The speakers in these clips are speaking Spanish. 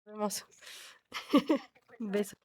Hermoso. Beso.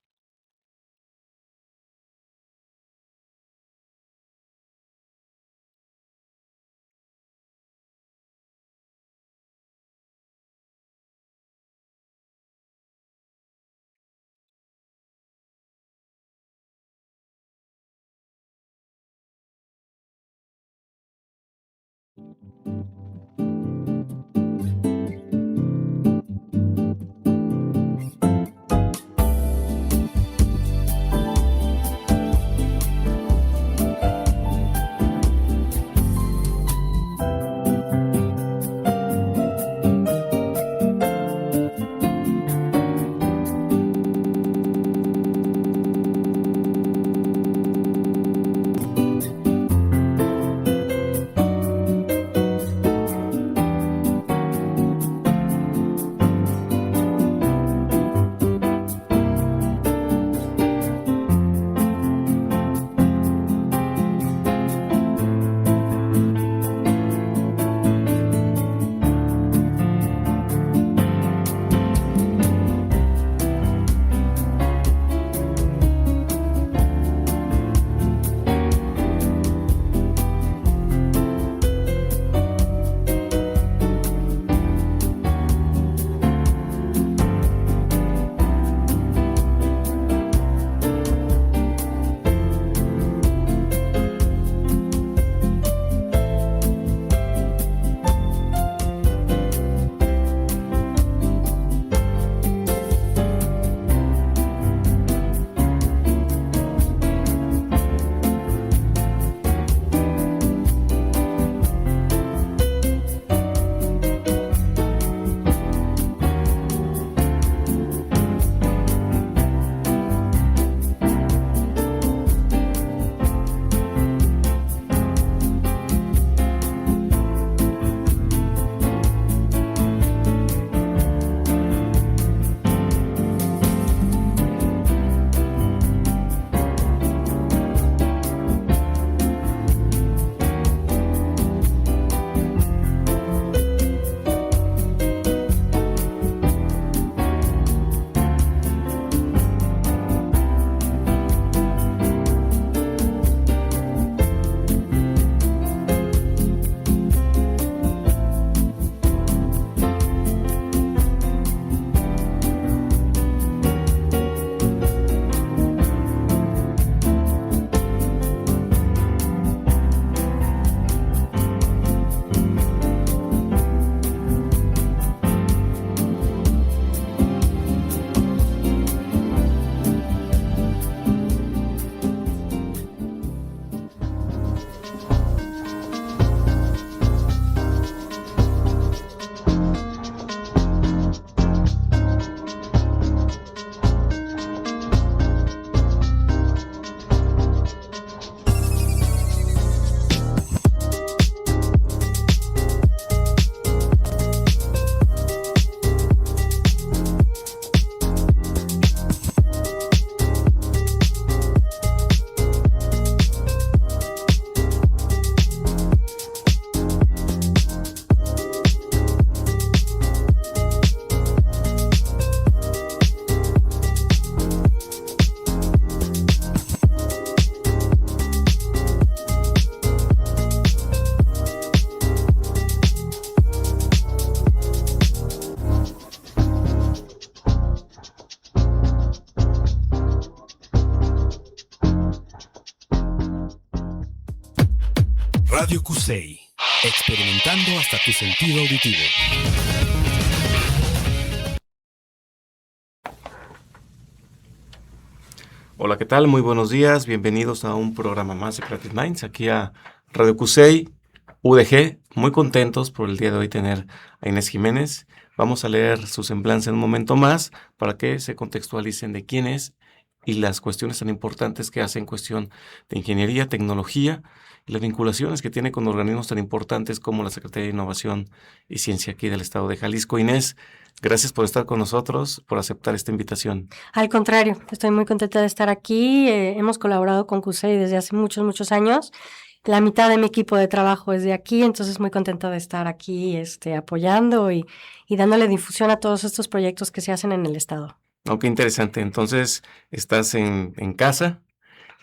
Radio Cusey, experimentando hasta tu sentido auditivo. Hola, ¿qué tal? Muy buenos días, bienvenidos a un programa más de Creative Minds, aquí a Radio Cusey, UDG, muy contentos por el día de hoy tener a Inés Jiménez. Vamos a leer su semblanza en un momento más para que se contextualicen de quién es y las cuestiones tan importantes que hace en cuestión de ingeniería, tecnología y las vinculaciones que tiene con organismos tan importantes como la Secretaría de Innovación y Ciencia aquí del Estado de Jalisco. Inés, gracias por estar con nosotros, por aceptar esta invitación. Al contrario, estoy muy contenta de estar aquí. Hemos colaborado con CUSEI desde hace muchos, muchos años La mitad de mi equipo de trabajo es de aquí, entonces muy contenta de estar aquí apoyando y dándole difusión a todos estos proyectos que se hacen en el estado. Oh, qué interesante. Entonces, estás en casa,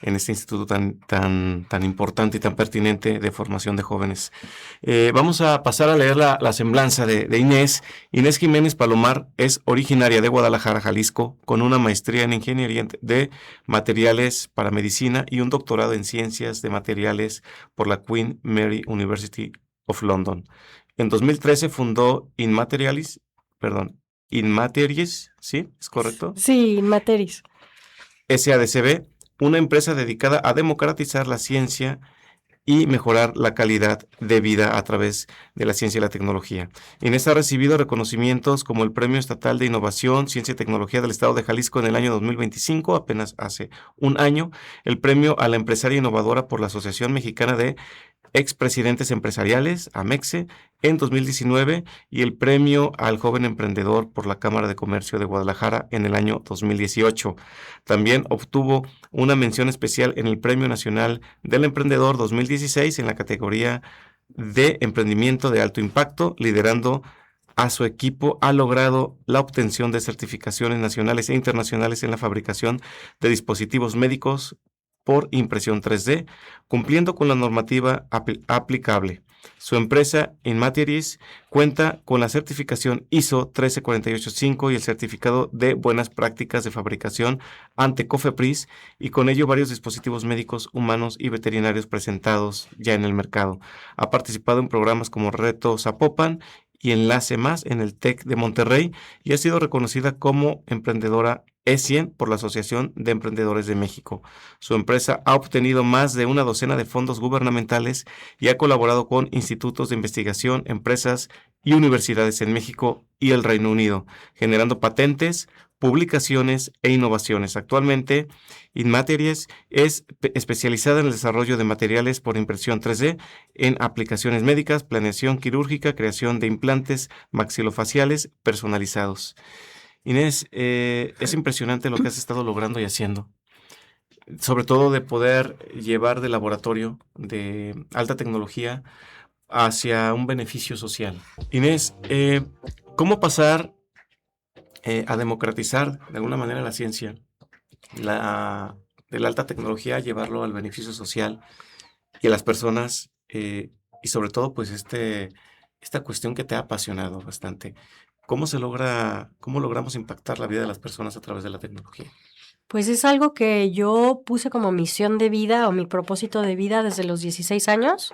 en este instituto tan importante y tan pertinente de formación de jóvenes. Vamos a pasar a leer la semblanza de Inés. Inés Jiménez Palomar es originaria de Guadalajara, Jalisco, con una maestría en Ingeniería de Materiales para Medicina y un doctorado en Ciencias de Materiales por la Queen Mary University of London. En 2013 fundó Inmaterialis, ¿sí? ¿Es correcto? Sí, Materis. SADCB, una empresa dedicada a democratizar la ciencia y mejorar la calidad de vida a través de la ciencia y la tecnología. Inés ha recibido reconocimientos como el Premio Estatal de Innovación, Ciencia y Tecnología del Estado de Jalisco en el año 2025, apenas hace un año, el Premio a la Empresaria Innovadora por la Asociación Mexicana de Expresidentes Empresariales, AMEXE, en 2019 y el Premio al Joven Emprendedor por la Cámara de Comercio de Guadalajara en el año 2018. También obtuvo una mención especial en el Premio Nacional del Emprendedor 2016 en la categoría de Emprendimiento de Alto Impacto, liderando a su equipo. Ha logrado la obtención de certificaciones nacionales e internacionales en la fabricación de dispositivos médicos por impresión 3D, cumpliendo con la normativa aplicable. Su empresa, Inmateriis, cuenta con la certificación ISO 13485 y el certificado de buenas prácticas de fabricación ante COFEPRIS, y con ello varios dispositivos médicos, humanos y veterinarios presentados ya en el mercado. Ha participado en programas como Reto Zapopan y Enlace Más en el TEC de Monterrey y ha sido reconocida como emprendedora E100 por la Asociación de Emprendedores de México. Su empresa ha obtenido más de una docena de fondos gubernamentales y ha colaborado con institutos de investigación, empresas y universidades en México y el Reino Unido, generando patentes, publicaciones e innovaciones. Actualmente, Inmateriis es especializada en el desarrollo de materiales por impresión 3D en aplicaciones médicas, planeación quirúrgica, creación de implantes maxilofaciales personalizados. Inés, es impresionante lo que has estado logrando y haciendo, sobre todo de poder llevar de laboratorio de alta tecnología hacia un beneficio social. Inés, ¿cómo pasar a democratizar de alguna manera la ciencia, de la alta tecnología, llevarlo al beneficio social y a las personas, y sobre todo, pues, esta cuestión que te ha apasionado bastante? ¿Cómo logramos impactar la vida de las personas a través de la tecnología? Pues es algo que yo puse como misión de vida o mi propósito de vida desde los 16 años,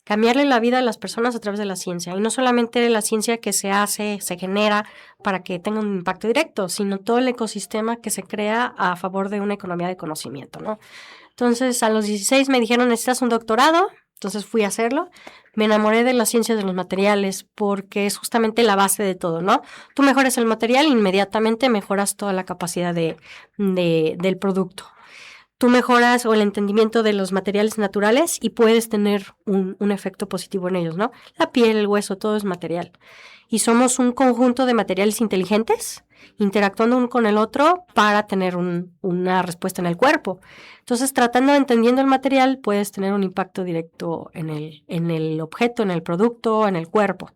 cambiarle la vida a las personas a través de la ciencia. Y no solamente la ciencia que se hace, se genera para que tenga un impacto directo, sino todo el ecosistema que se crea a favor de una economía de conocimiento, ¿no? Entonces, a los 16 me dijeron, necesitas un doctorado. Entonces fui a hacerlo. Me enamoré de la ciencia de los materiales porque es justamente la base de todo, ¿no? Tú mejoras el material, inmediatamente mejoras toda la capacidad del producto. Tú mejoras o el entendimiento de los materiales naturales y puedes tener un efecto positivo en ellos, ¿no? La piel, el hueso, todo es material. Y somos un conjunto de materiales inteligentes interactuando uno con el otro para tener una respuesta en el cuerpo. Entonces, entendiendo el material, puedes tener un impacto directo en el objeto, en el producto, en el cuerpo.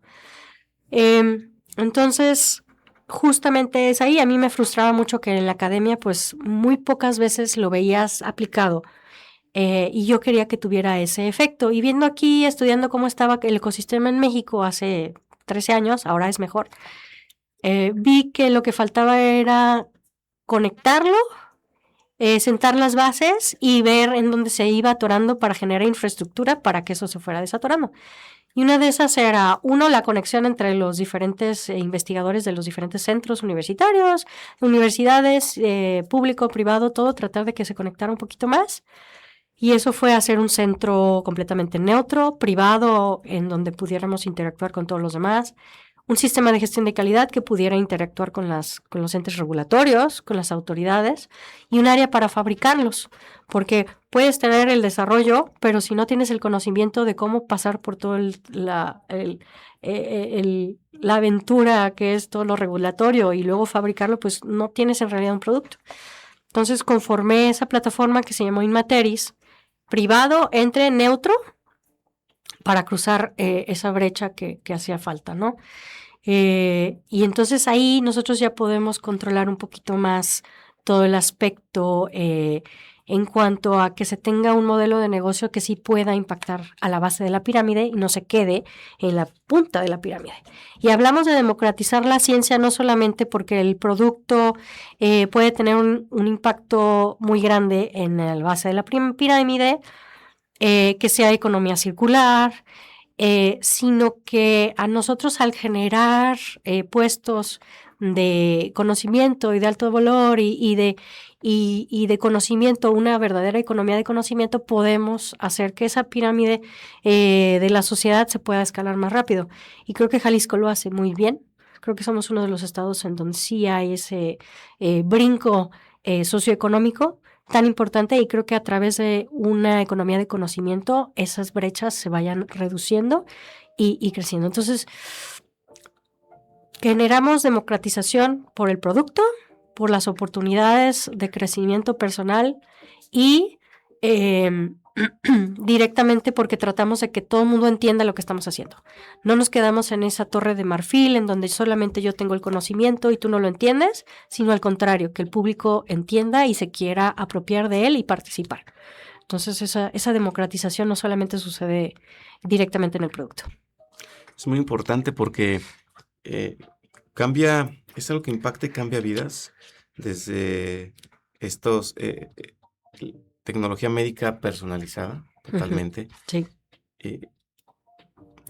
Entonces, justamente es ahí. A mí me frustraba mucho que en la academia, pues, muy pocas veces lo veías aplicado. Y yo quería que tuviera ese efecto. Y viendo aquí, estudiando cómo estaba el ecosistema en México hace 13 años, ahora es mejor, vi que lo que faltaba era conectarlo, sentar las bases y ver en dónde se iba atorando para generar infraestructura para que eso se fuera desatorando. Y una de esas era, la conexión entre los diferentes investigadores de los diferentes centros universitarios, universidades, público, privado, todo, tratar de que se conectara un poquito más. Y eso fue hacer un centro completamente neutro, privado, en donde pudiéramos interactuar con todos los demás. Un sistema de gestión de calidad que pudiera interactuar con los entes regulatorios, con las autoridades, y un área para fabricarlos, porque puedes tener el desarrollo, pero si no tienes el conocimiento de cómo pasar por toda la aventura que es todo lo regulatorio y luego fabricarlo, pues no tienes en realidad un producto. Entonces conformé esa plataforma que se llamó Inmateriis, privado entre neutro para cruzar esa brecha que hacía falta, ¿no? Y entonces ahí nosotros ya podemos controlar un poquito más todo el aspecto en cuanto a que se tenga un modelo de negocio que sí pueda impactar a la base de la pirámide y no se quede en la punta de la pirámide. Y hablamos de democratizar la ciencia no solamente porque el producto puede tener un impacto muy grande en la base de la pirámide, que sea economía circular, sino que a nosotros al generar puestos de conocimiento y de alto valor y de conocimiento, una verdadera economía de conocimiento, podemos hacer que esa pirámide de la sociedad se pueda escalar más rápido. Y creo que Jalisco lo hace muy bien. Creo que somos uno de los estados en donde sí hay ese brinco socioeconómico tan importante, y creo que a través de una economía de conocimiento esas brechas se vayan reduciendo y creciendo. Entonces, generamos democratización por el producto, por las oportunidades de crecimiento personal y directamente porque tratamos de que todo el mundo entienda lo que estamos haciendo. No nos quedamos en esa torre de marfil en donde solamente yo tengo el conocimiento y tú no lo entiendes, sino al contrario, que el público entienda y se quiera apropiar de él y participar. Entonces esa democratización no solamente sucede directamente en el producto. Es muy importante porque es algo que impacta y cambia vidas desde estos tecnología médica personalizada, totalmente. Sí.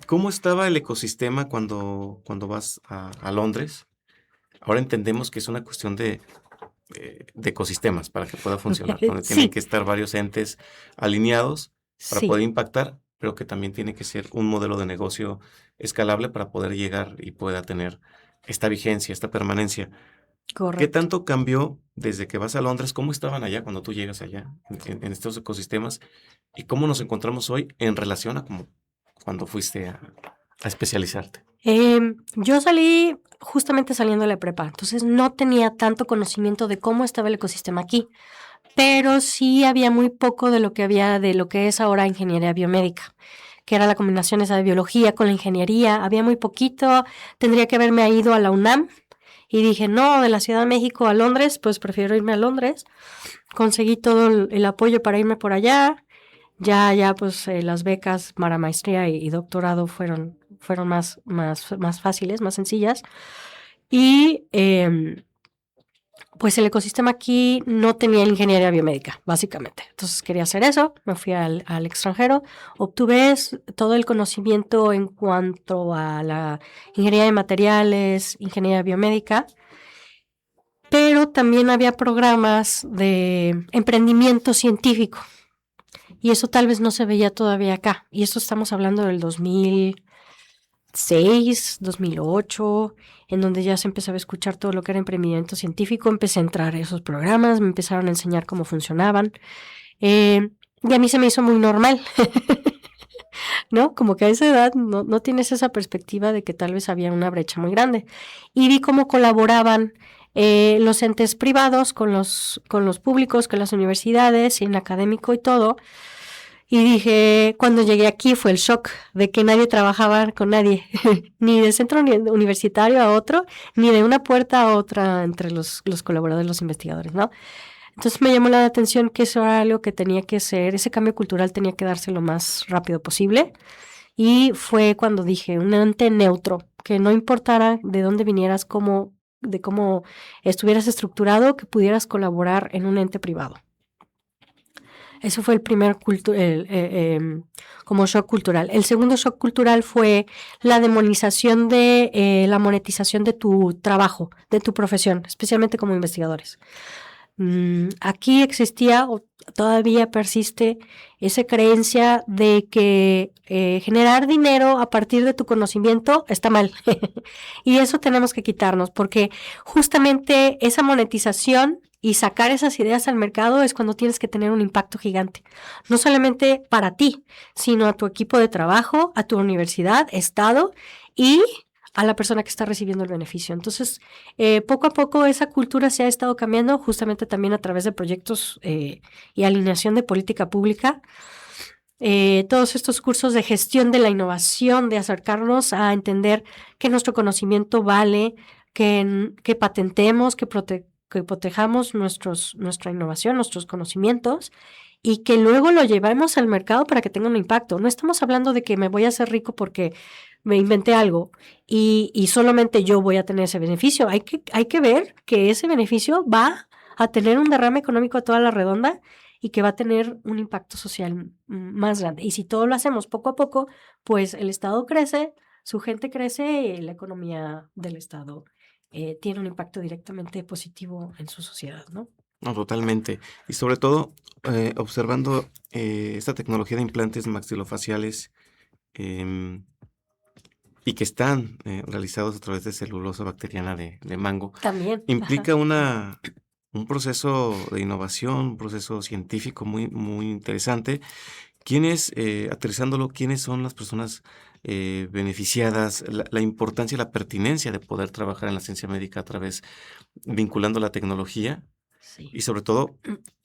¿Cómo estaba el ecosistema cuando vas a Londres? Ahora entendemos que es una cuestión de ecosistemas para que pueda funcionar, donde Sí. tienen que estar varios entes alineados para Sí. poder impactar, pero que también tiene que ser un modelo de negocio escalable para poder llegar y pueda tener esta vigencia, esta permanencia. Correcto. ¿Qué tanto cambió desde que vas a Londres? ¿Cómo estaban allá cuando tú llegas allá en estos ecosistemas? ¿Y cómo nos encontramos hoy en relación a como cuando fuiste a especializarte? Yo salí justamente saliendo de la prepa, entonces no tenía tanto conocimiento de cómo estaba el ecosistema aquí, pero sí había muy poco de lo que es ahora ingeniería biomédica, que era la combinación esa de biología con la ingeniería. Había muy poquito, tendría que haberme ido a la UNAM. Y dije, no, de la Ciudad de México a Londres, pues prefiero irme a Londres. Conseguí todo el apoyo para irme por allá. Ya pues las becas para maestría y doctorado fueron más fáciles, más sencillas. Y pues el ecosistema aquí no tenía ingeniería biomédica, básicamente. Entonces quería hacer eso, me fui al extranjero, obtuve todo el conocimiento en cuanto a la ingeniería de materiales, ingeniería biomédica, pero también había programas de emprendimiento científico y eso tal vez no se veía todavía acá. Y esto estamos hablando del 2006, 2008, en donde ya se empezaba a escuchar todo lo que era emprendimiento científico. Empecé a entrar a esos programas, me empezaron a enseñar cómo funcionaban. Y a mí se me hizo muy normal, ¿no? Como que a esa edad no tienes esa perspectiva de que tal vez había una brecha muy grande. Y vi cómo colaboraban los entes privados con los públicos, con las universidades y en académico y todo. Y dije, cuando llegué aquí fue el shock de que nadie trabajaba con nadie, ni de centro universitario a otro, ni de una puerta a otra entre los colaboradores, los investigadores, ¿no? Entonces me llamó la atención que eso era algo que tenía que ser, ese cambio cultural tenía que darse lo más rápido posible. Y fue cuando dije, un ente neutro, que no importara de dónde vinieras, de cómo estuvieras estructurado, que pudieras colaborar en un ente privado. Eso fue el primer como shock cultural. El segundo shock cultural fue la demonización de la monetización de tu trabajo, de tu profesión, especialmente como investigadores. Aquí existía o todavía persiste esa creencia de que generar dinero a partir de tu conocimiento está mal. Y eso tenemos que quitarnos, porque justamente esa monetización y sacar esas ideas al mercado es cuando tienes que tener un impacto gigante. No solamente para ti, sino a tu equipo de trabajo, a tu universidad, estado y a la persona que está recibiendo el beneficio. Entonces, poco a poco esa cultura se ha estado cambiando, justamente también a través de proyectos y alineación de política pública. Todos estos cursos de gestión de la innovación, de acercarnos a entender que nuestro conocimiento vale, que patentemos, que protejamos nuestra innovación, nuestros conocimientos, y que luego lo llevemos al mercado para que tenga un impacto. No estamos hablando de que me voy a hacer rico porque me inventé algo y solamente yo voy a tener ese beneficio. Hay que ver que ese beneficio va a tener un derrame económico a toda la redonda y que va a tener un impacto social más grande. Y si todo lo hacemos poco a poco, pues el Estado crece, su gente crece, y la economía del Estado tiene un impacto directamente positivo en su sociedad, ¿no? No, totalmente. Y sobre todo, observando esta tecnología de implantes maxilofaciales em, y que están realizados a través de celulosa bacteriana de mango, También. implica un proceso de innovación, un proceso científico muy, muy interesante. Aterrizándolo, quiénes son las personas beneficiadas, la importancia y la pertinencia de poder trabajar en la ciencia médica a través, vinculando la tecnología Sí. y sobre todo,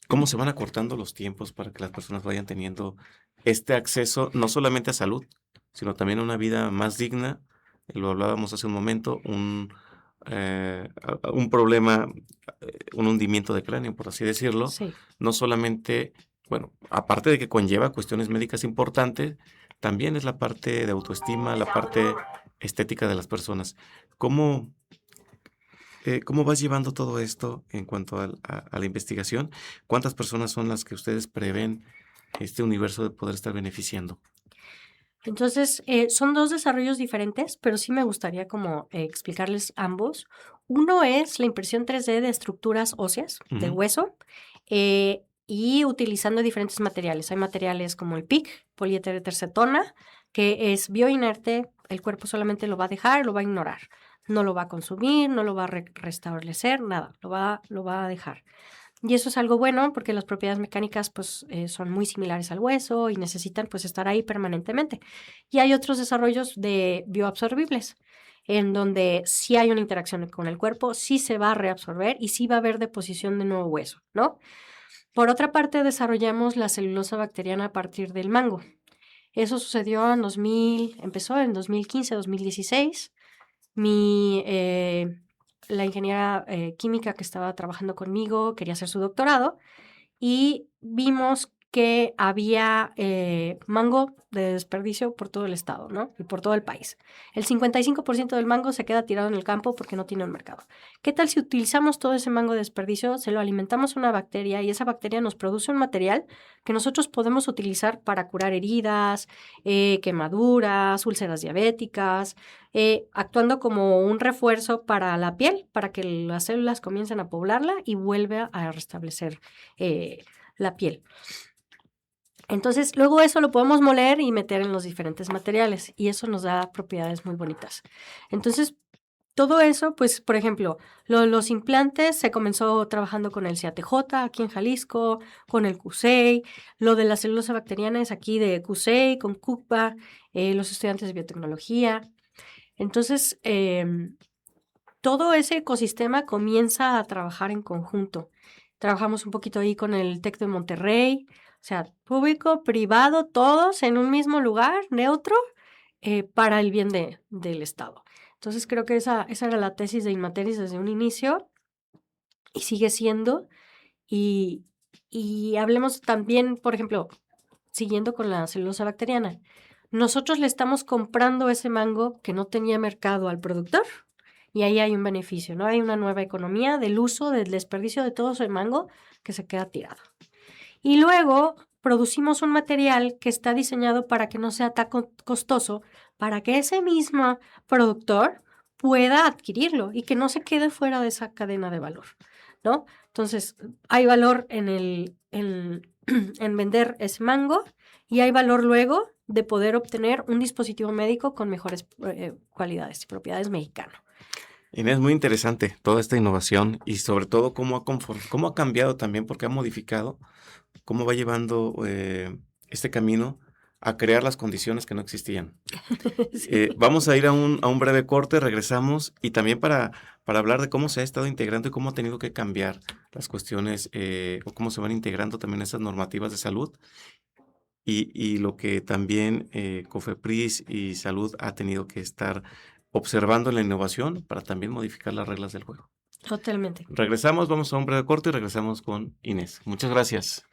cómo se van acortando los tiempos para que las personas vayan teniendo este acceso no solamente a salud, sino también a una vida más digna. Lo hablábamos hace un momento, un problema, un hundimiento de cráneo, por así decirlo, Sí. no solamente, bueno, aparte de que conlleva cuestiones médicas importantes, también es la parte de autoestima, la parte estética de las personas. ¿Cómo, cómo vas llevando todo esto en cuanto a la investigación? ¿Cuántas personas son las que ustedes prevén este universo de poder estar beneficiando? Entonces, son dos desarrollos diferentes, pero sí me gustaría como explicarles ambos. Uno es la impresión 3D de estructuras óseas, de Ujú. hueso, y utilizando diferentes materiales. Hay materiales como el PIC, poliéter-cetona, que es bioinerte, el cuerpo solamente lo va a dejar, lo va a ignorar. No lo va a consumir, no lo va a restablecer, nada, lo va a dejar. Y eso es algo bueno porque las propiedades mecánicas pues, son muy similares al hueso y necesitan pues, estar ahí permanentemente. Y hay otros desarrollos de bioabsorbibles, en donde sí hay una interacción con el cuerpo, sí se va a reabsorber y sí va a haber deposición de nuevo hueso, ¿no? Por otra parte, desarrollamos la celulosa bacteriana a partir del mango. Eso sucedió empezó en 2015, 2016. La ingeniera química que estaba trabajando conmigo quería hacer su doctorado y vimos que había mango de desperdicio por todo el estado, ¿no? Y por todo el país. El 55% del mango se queda tirado en el campo porque no tiene un mercado. ¿Qué tal si utilizamos todo ese mango de desperdicio, se lo alimentamos a una bacteria y esa bacteria nos produce un material que nosotros podemos utilizar para curar heridas, quemaduras, úlceras diabéticas, actuando como un refuerzo para la piel, para que las células comiencen a poblarla y vuelva a restablecer la piel. Entonces, luego eso lo podemos moler y meter en los diferentes materiales y eso nos da propiedades muy bonitas. Entonces, todo eso, pues, por ejemplo, los implantes se comenzó trabajando con el CATJ aquí en Jalisco, con el CUSEI, lo de la celulosa bacteriana es aquí de CUSEI, con CUCBA, los estudiantes de biotecnología. Entonces, todo ese ecosistema comienza a trabajar en conjunto. Trabajamos un poquito ahí con el TEC de Monterrey, o sea, público, privado, todos en un mismo lugar, neutro, para el bien del Estado. Entonces creo que esa era la tesis de Inmateris desde un inicio y sigue siendo. Y hablemos también, por ejemplo, siguiendo con la celulosa bacteriana, nosotros le estamos comprando ese mango que no tenía mercado al productor y ahí hay un beneficio, ¿no? Hay una nueva economía del uso, del desperdicio de todo ese mango que se queda tirado. Y luego producimos un material que está diseñado para que no sea tan costoso, para que ese mismo productor pueda adquirirlo y que no se quede fuera de esa cadena de valor, ¿no? Entonces, hay valor en vender ese mango y hay valor luego de poder obtener un dispositivo médico con mejores cualidades y propiedades mexicano. Inés, muy interesante toda esta innovación y sobre todo cómo ha cambiado también, porque ha modificado, cómo va llevando este camino a crear las condiciones que no existían. Sí. Vamos a ir a un breve corte, regresamos, y también para hablar de cómo se ha estado integrando y cómo ha tenido que cambiar las cuestiones o cómo se van integrando también esas normativas de salud y lo que también COFEPRIS y Salud ha tenido que estar observando en la innovación para también modificar las reglas del juego. Totalmente. Regresamos, vamos a un breve corte y regresamos con Inés. Muchas gracias.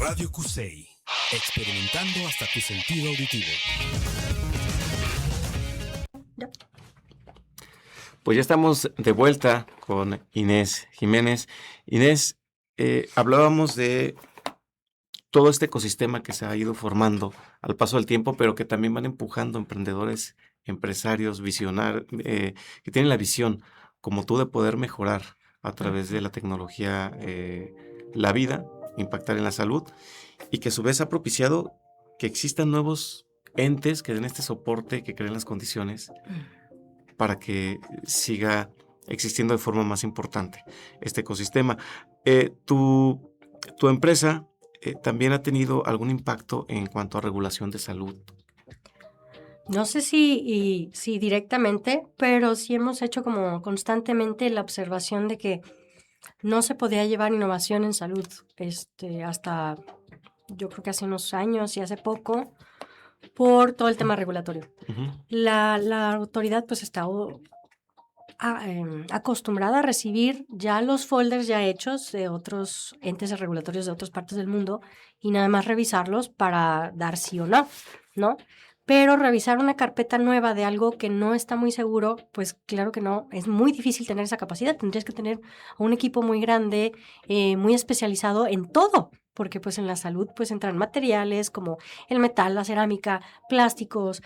Radio Cusey, experimentando hasta tu sentido auditivo. Pues ya estamos de vuelta con Inés Jiménez. Inés, hablábamos de todo este ecosistema que se ha ido formando al paso del tiempo, pero que también van empujando emprendedores, empresarios, visionarios, que tienen la visión, como tú, de poder mejorar a través de la tecnología la vida, impactar en la salud, y que a su vez ha propiciado que existan nuevos entes que den este soporte, que creen las condiciones para que siga existiendo de forma más importante este ecosistema. Tu empresa también ha tenido algún impacto en cuanto a regulación de salud. No sé si directamente, pero sí hemos hecho como constantemente la observación de que no se podía llevar innovación en salud hasta yo creo que hace unos años y hace poco por todo el tema regulatorio. Uh-huh. La autoridad pues está acostumbrada a recibir ya los folders ya hechos de otros entes regulatorios de otras partes del mundo y nada más revisarlos para dar sí o no, ¿no? Pero revisar una carpeta nueva de algo que no está muy seguro, pues claro que no, es muy difícil tener esa capacidad. Tendrías que tener un equipo muy grande, muy especializado en todo, porque pues en la salud pues entran materiales como el metal, la cerámica, plásticos,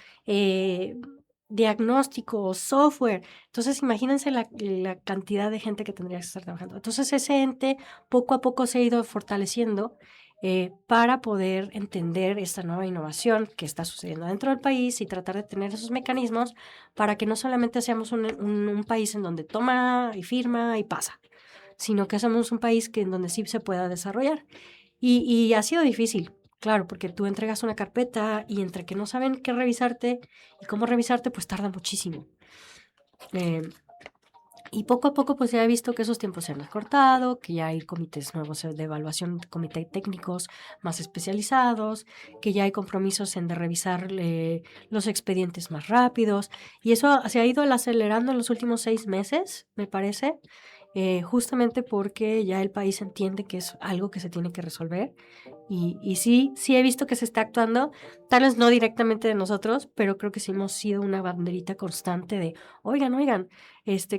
diagnósticos, software. Entonces, imagínense la cantidad de gente que tendría que estar trabajando. Entonces, ese ente poco a poco se ha ido fortaleciendo para poder entender esta nueva innovación que está sucediendo dentro del país y tratar de tener esos mecanismos para que no solamente seamos un país en donde toma y firma y pasa, sino que somos un país en donde sí se pueda desarrollar. Y ha sido difícil, claro, porque tú entregas una carpeta y entre que no saben qué revisarte y cómo revisarte, pues tarda muchísimo. Eh, y poco a poco, pues se ha visto que esos tiempos se han acortado, que ya hay comités nuevos de evaluación, comité técnicos más especializados, que ya hay compromisos en de revisar los expedientes más rápidos. Y eso se ha ido acelerando en los últimos 6 meses, me parece, justamente porque ya el país entiende que es algo que se tiene que resolver. Y sí he visto que se está actuando, tal vez no directamente de nosotros, pero creo que sí hemos sido una banderita constante de, oigan,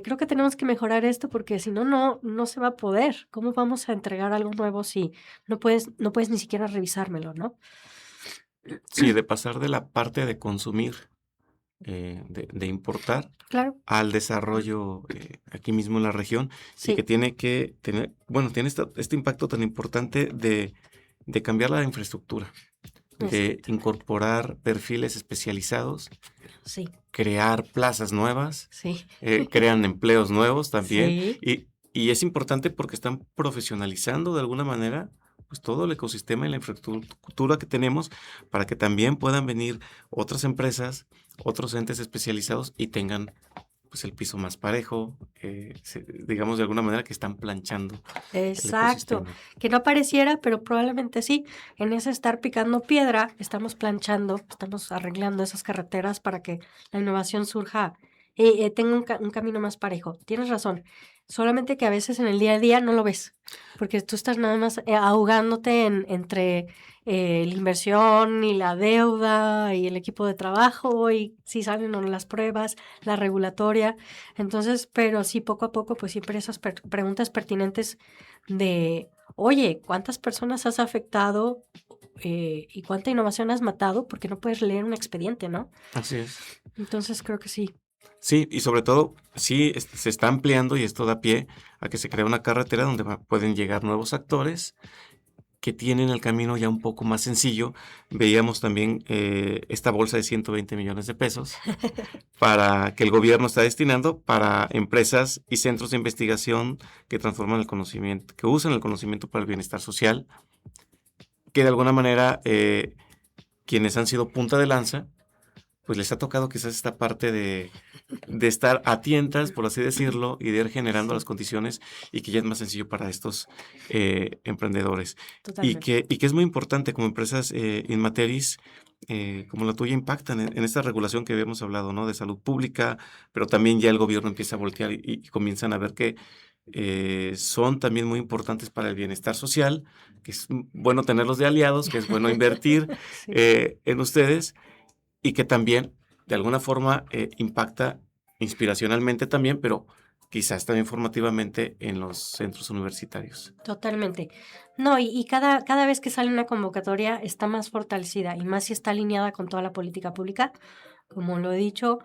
creo que tenemos que mejorar esto porque si no, no se va a poder. ¿Cómo vamos a entregar algo nuevo si no puedes ni siquiera revisármelo, ¿no? Sí, de pasar de la parte de consumir, de importar, Claro, al desarrollo aquí mismo en la región, y sí, que tiene que tener, bueno, tiene este impacto tan importante de cambiar la infraestructura, de exacto. incorporar perfiles especializados, Sí, crear plazas nuevas, sí, crean empleos nuevos también, sí, y es importante porque están profesionalizando de alguna manera pues todo el ecosistema y la infraestructura que tenemos para que también puedan venir otras empresas, otros entes especializados y tengan pues el piso más parejo, digamos de alguna manera que están planchando el exacto. ecosistema. Que no pareciera, pero probablemente sí. En ese estar picando piedra, estamos planchando, estamos arreglando esas carreteras para que la innovación surja, tenga un camino más parejo. Tienes razón. Solamente que a veces en el día a día no lo ves, porque tú estás nada más ahogándote entre la inversión y la deuda y el equipo de trabajo y si salen o no las pruebas, la regulatoria. Entonces, pero sí, poco a poco, pues siempre esas preguntas pertinentes de, oye, ¿cuántas personas has afectado y cuánta innovación has matado? Porque no puedes leer un expediente, ¿no? Así es. Entonces creo que sí. Sí, y sobre todo, sí, se está ampliando y esto da pie a que se crea una carretera donde pueden llegar nuevos actores que tienen el camino ya un poco más sencillo. Veíamos también esta bolsa de 120 millones de pesos para que el gobierno está destinando para empresas y centros de investigación que transforman el conocimiento, que usan el conocimiento para el bienestar social, que de alguna manera quienes han sido punta de lanza, pues les ha tocado quizás esta parte de estar a tientas, por así decirlo, y de ir generando Sí, las condiciones y que ya es más sencillo para estos emprendedores. totalmente. Y que es muy importante como empresas Inmateris, como la tuya, impactan en esta regulación que habíamos hablado, ¿no? De salud pública, pero también ya el gobierno empieza a voltear y comienzan a ver que son también muy importantes para el bienestar social, que es bueno tenerlos de aliados, que es bueno invertir Sí. en ustedes y que también de alguna forma impacta inspiracionalmente también, pero quizás también formativamente en los centros universitarios. Totalmente. No, y cada vez que sale una convocatoria está más fortalecida y más si está alineada con toda la política pública. Como lo he dicho,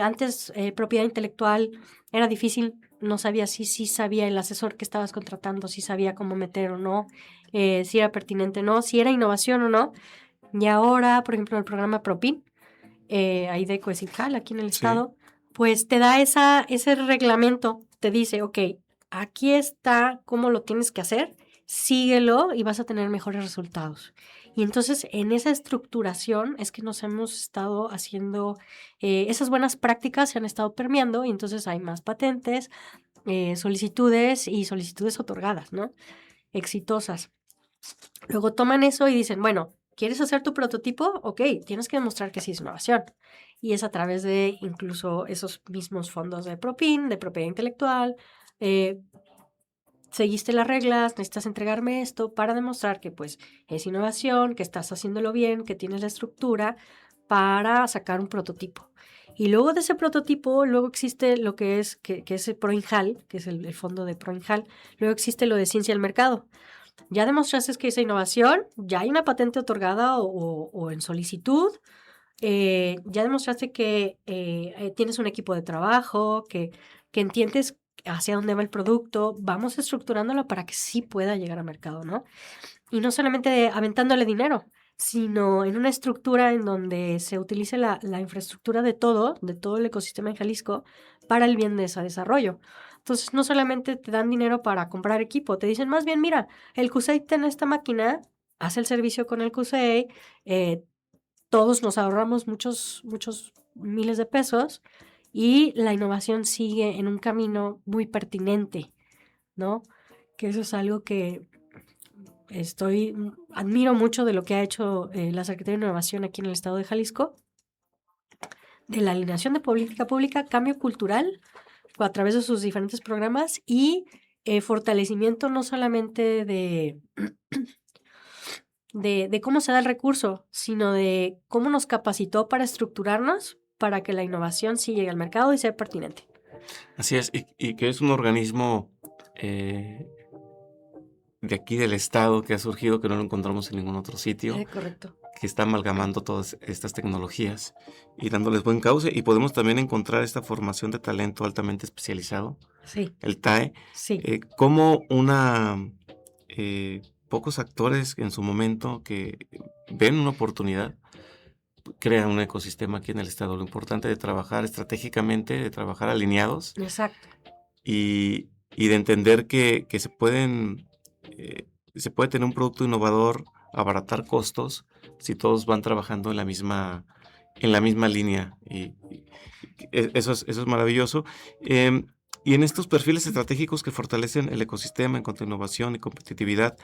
antes propiedad intelectual era difícil, no sabía si sabía el asesor que estabas contratando, si sabía cómo meter o no, si era pertinente o no, si era innovación o no. Y ahora, por ejemplo, el programa PROPIN, ahí de Coecijal, aquí en el Sí, estado, pues te da ese reglamento, te dice, ok, aquí está cómo lo tienes que hacer, síguelo y vas a tener mejores resultados. Y entonces en esa estructuración es que nos hemos estado haciendo, esas buenas prácticas se han estado permeando y entonces hay más patentes, solicitudes y solicitudes otorgadas, ¿no? Exitosas. Luego toman eso y dicen, bueno, ¿Quieres hacer tu prototipo? Ok, tienes que demostrar que sí es innovación. Y es a través de incluso esos mismos fondos de PROPIN, de propiedad intelectual. Seguiste las reglas, necesitas entregarme esto para demostrar que pues es innovación, que estás haciéndolo bien, que tienes la estructura para sacar un prototipo. Y luego de ese prototipo, luego existe lo que es el ProInjal, que es el fondo de ProInjal. Luego existe lo de ciencia del mercado. Ya demostraste que esa innovación, ya hay una patente otorgada o en solicitud, ya demostraste que tienes un equipo de trabajo, que entiendes hacia dónde va el producto, vamos estructurándolo para que sí pueda llegar al mercado, ¿no? Y no solamente aventándole dinero, sino en una estructura en donde se utilice la infraestructura de todo el ecosistema en Jalisco para el bien de ese desarrollo. Entonces, no solamente te dan dinero para comprar equipo, te dicen más bien, mira, el CUSEI tiene esta máquina, haz el servicio con el CUSEI, todos nos ahorramos muchos miles de pesos y la innovación sigue en un camino muy pertinente, ¿no? Que eso es algo que admiro mucho de lo que ha hecho la Secretaría de Innovación aquí en el estado de Jalisco, de la alineación de política pública, cambio cultural a través de sus diferentes programas y fortalecimiento no solamente de cómo se da el recurso, sino de cómo nos capacitó para estructurarnos para que la innovación sí llegue al mercado y sea pertinente. Así es, y que es un organismo de aquí del estado que ha surgido, que no lo encontramos en ningún otro sitio, Correcto. que está amalgamando todas estas tecnologías y dándoles buen cauce. Y podemos también encontrar esta formación de talento altamente especializado, Sí, el TAE, sí. como pocos actores en su momento que ven una oportunidad, crean un ecosistema aquí en el estado. Lo importante de trabajar estratégicamente, de trabajar alineados Exacto. y de entender que se puede tener un producto innovador, abaratar costos, si todos van trabajando en la misma línea. Eso es maravilloso. Y en estos perfiles estratégicos que fortalecen el ecosistema en cuanto a innovación y competitividad,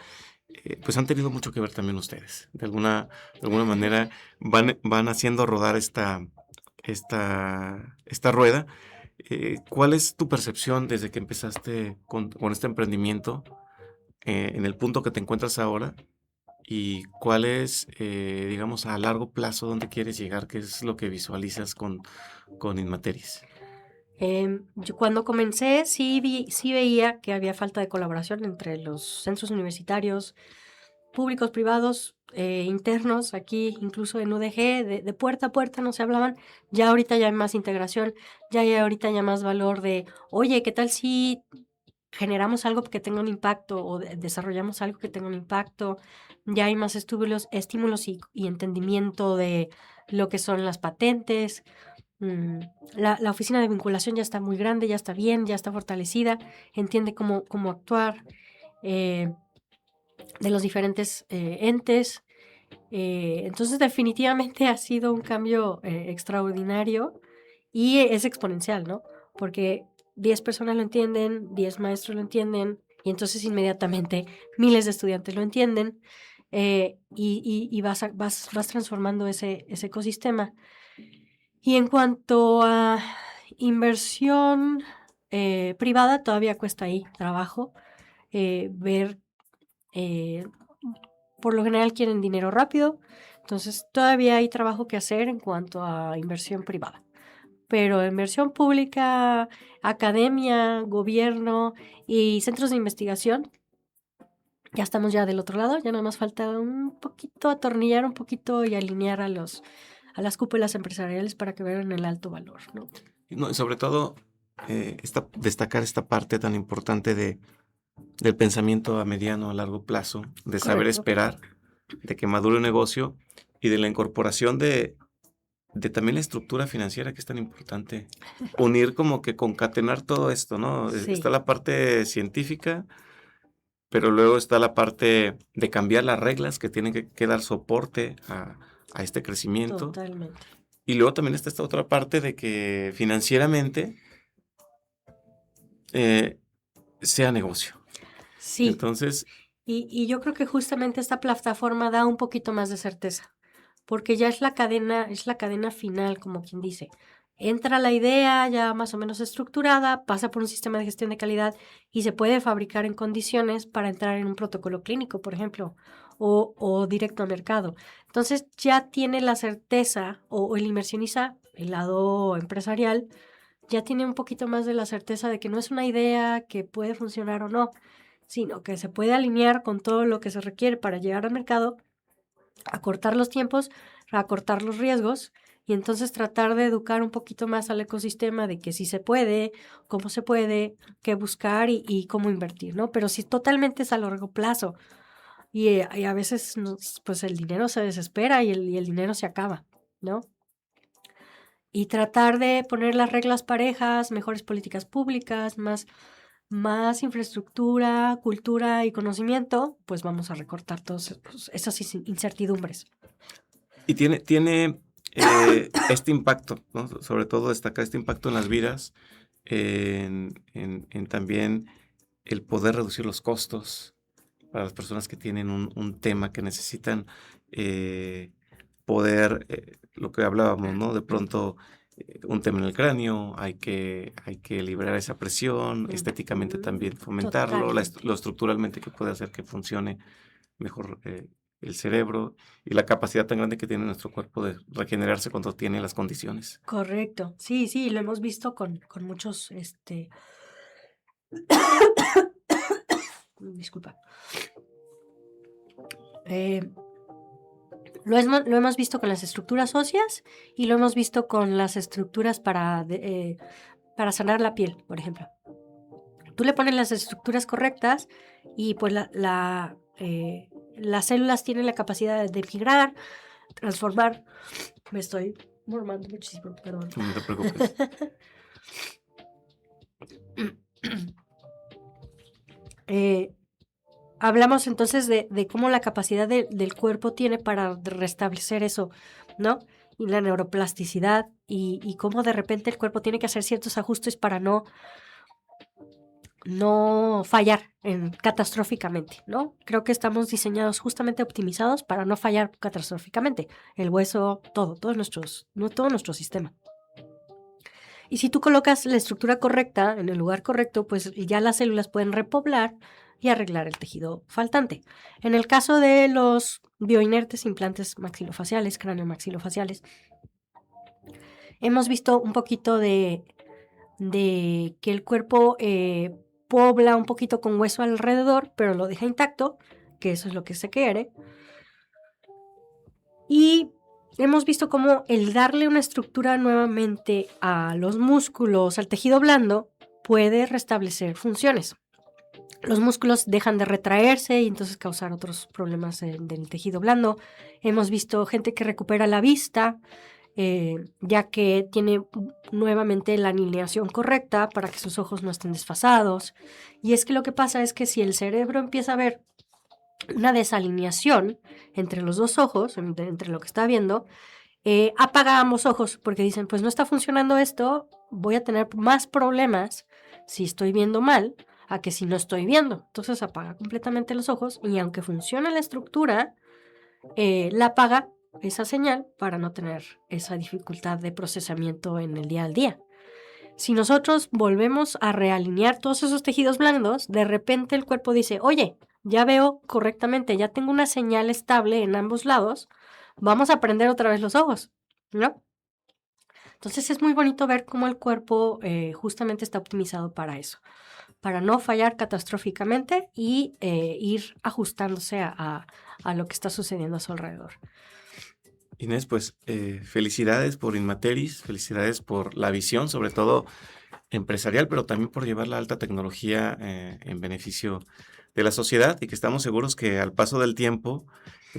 pues han tenido mucho que ver también ustedes. De alguna manera van haciendo rodar esta rueda. ¿Cuál es tu percepción desde que empezaste con este emprendimiento, en el punto que te encuentras ahora? ¿Y cuál es, digamos, a largo plazo, dónde quieres llegar? ¿Qué es lo que visualizas con Inmateris? Yo cuando comencé sí veía que había falta de colaboración entre los centros universitarios, públicos, privados, internos, aquí incluso en UDG, de puerta a puerta no se hablaban. Ya ahorita ya hay más integración, ya hay ahorita ya más valor de, oye, ¿qué tal si generamos algo que tenga un impacto o desarrollamos algo que tenga un impacto? Ya hay más estímulos y entendimiento de lo que son las patentes. La oficina de vinculación ya está muy grande, ya está bien, ya está fortalecida, entiende cómo actuar de los diferentes entes. Entonces, definitivamente ha sido un cambio extraordinario y es exponencial, ¿no? Porque 10 personas lo entienden, 10 maestros lo entienden, y entonces inmediatamente miles de estudiantes lo entienden, y vas transformando ese ecosistema. Y en cuanto a inversión privada, todavía cuesta ahí trabajo ver, eh, por lo general quieren dinero rápido, entonces todavía hay trabajo que hacer en cuanto a inversión privada. Pero inversión pública, academia, gobierno y centros de investigación, ya estamos ya del otro lado, ya nada más falta un poquito atornillar un poquito y alinear a las cúpulas empresariales para que vean el alto valor, ¿no? No, y sobre todo, destacar esta parte tan importante del pensamiento a mediano, a largo plazo, de saber Correcto. esperar, de que madure un negocio y de la incorporación de también la estructura financiera, que es tan importante. Unir, como que concatenar todo esto, ¿no? Sí, Está la parte científica, pero luego está la parte de cambiar las reglas que tienen que dar soporte a este crecimiento. totalmente. Y luego también está esta otra parte de que financieramente sea negocio. Sí, Entonces, Y yo creo que justamente esta plataforma da un poquito más de certeza, porque ya es la cadena final, como quien dice. Entra la idea ya más o menos estructurada, pasa por un sistema de gestión de calidad y se puede fabricar en condiciones para entrar en un protocolo clínico, por ejemplo, o directo a mercado. Entonces ya tiene la certeza, o el inversionista, el lado empresarial, ya tiene un poquito más de la certeza de que no es una idea que puede funcionar o no, sino que se puede alinear con todo lo que se requiere para llegar al mercado, acortar los tiempos, acortar los riesgos y entonces tratar de educar un poquito más al ecosistema de que sí se puede, cómo se puede, qué buscar y cómo invertir, ¿no? Pero sí totalmente es a largo plazo y a veces pues el dinero se desespera y el dinero se acaba, ¿no? Y tratar de poner las reglas parejas, mejores políticas públicas, más infraestructura, cultura y conocimiento, pues vamos a recortar todas esas incertidumbres. Y tiene este impacto, ¿no? Sobre todo destacar este impacto en las vidas, en también el poder reducir los costos para las personas que tienen un tema que necesitan poder, lo que hablábamos, ¿no? De pronto un tema en el cráneo, hay que liberar esa presión, estéticamente también fomentarlo, Totalmente. lo estructuralmente que puede hacer que funcione mejor el cerebro y la capacidad tan grande que tiene nuestro cuerpo de regenerarse cuando tiene las condiciones. Correcto. Sí, sí, lo hemos visto con muchos, disculpa. Eh, lo hemos visto con las estructuras óseas y lo hemos visto con las estructuras para sanar la piel, por ejemplo. Tú le pones las estructuras correctas y pues las células tienen la capacidad de migrar, transformar. Me estoy mormando muchísimo, perdón. No te preocupes. Hablamos entonces de cómo la capacidad del cuerpo tiene para restablecer eso, ¿no? Y la neuroplasticidad y cómo de repente el cuerpo tiene que hacer ciertos ajustes para no fallar catastróficamente, ¿no? Creo que estamos diseñados justamente optimizados para no fallar catastróficamente. El hueso, todo nuestro sistema. Y si tú colocas la estructura correcta en el lugar correcto, pues ya las células pueden repoblar y arreglar el tejido faltante. En el caso de los bioinertes implantes maxilofaciales, craniomaxilofaciales, hemos visto un poquito de que el cuerpo pobla un poquito con hueso alrededor, pero lo deja intacto, que eso es lo que se quiere. Y hemos visto cómo el darle una estructura nuevamente a los músculos, al tejido blando, puede restablecer funciones. Los músculos dejan de retraerse y entonces causar otros problemas del tejido blando. Hemos visto gente que recupera la vista, ya que tiene nuevamente la alineación correcta para que sus ojos no estén desfasados. Y es que lo que pasa es que si el cerebro empieza a ver una desalineación entre los dos ojos, entre lo que está viendo, apaga ambos ojos porque dicen, pues no está funcionando esto, voy a tener más problemas si estoy viendo mal a que si no estoy viendo. Entonces apaga completamente los ojos y aunque funcione la estructura, la apaga esa señal para no tener esa dificultad de procesamiento en el día al día. Si nosotros volvemos a realinear todos esos tejidos blandos, de repente el cuerpo dice, oye, ya veo correctamente, ya tengo una señal estable en ambos lados, vamos a prender otra vez los ojos, ¿no? Entonces es muy bonito ver cómo el cuerpo justamente está optimizado para eso, para no fallar catastróficamente y ir ajustándose a lo que está sucediendo a su alrededor. Inés, pues felicidades por Inmateris, felicidades por la visión, sobre todo empresarial, pero también por llevar la alta tecnología en beneficio de la sociedad y que estamos seguros que al paso del tiempo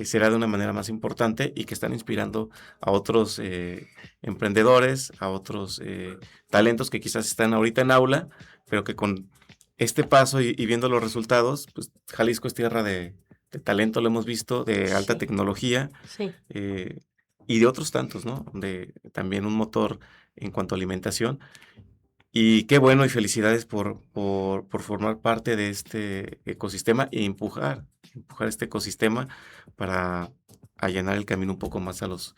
será de una manera más importante y que están inspirando a otros emprendedores, a otros talentos que quizás están ahorita en aula, pero que con este paso y viendo los resultados, pues Jalisco es tierra de talento, lo hemos visto, de alta Sí. tecnología. Sí. Y de otros tantos, ¿no? De también un motor en cuanto a alimentación. Y qué bueno y felicidades por formar parte de este ecosistema e empujar este ecosistema para allanar el camino un poco más a los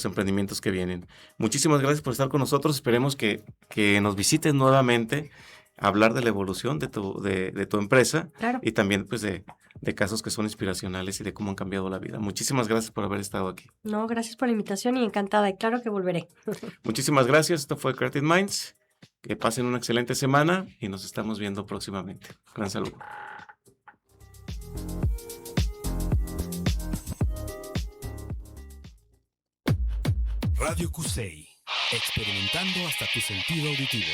emprendimientos que vienen. Muchísimas gracias por estar con nosotros. Esperemos que nos visites nuevamente a hablar de la evolución de tu empresa Claro. y también pues de casos que son inspiracionales y de cómo han cambiado la vida. Muchísimas gracias por haber estado aquí. No, gracias por la invitación y encantada. Y claro que volveré. Muchísimas gracias. Esto fue Creative Minds. Que pasen una excelente semana y nos estamos viendo próximamente. Gran saludo. Radio Cusey, experimentando hasta tu sentido auditivo.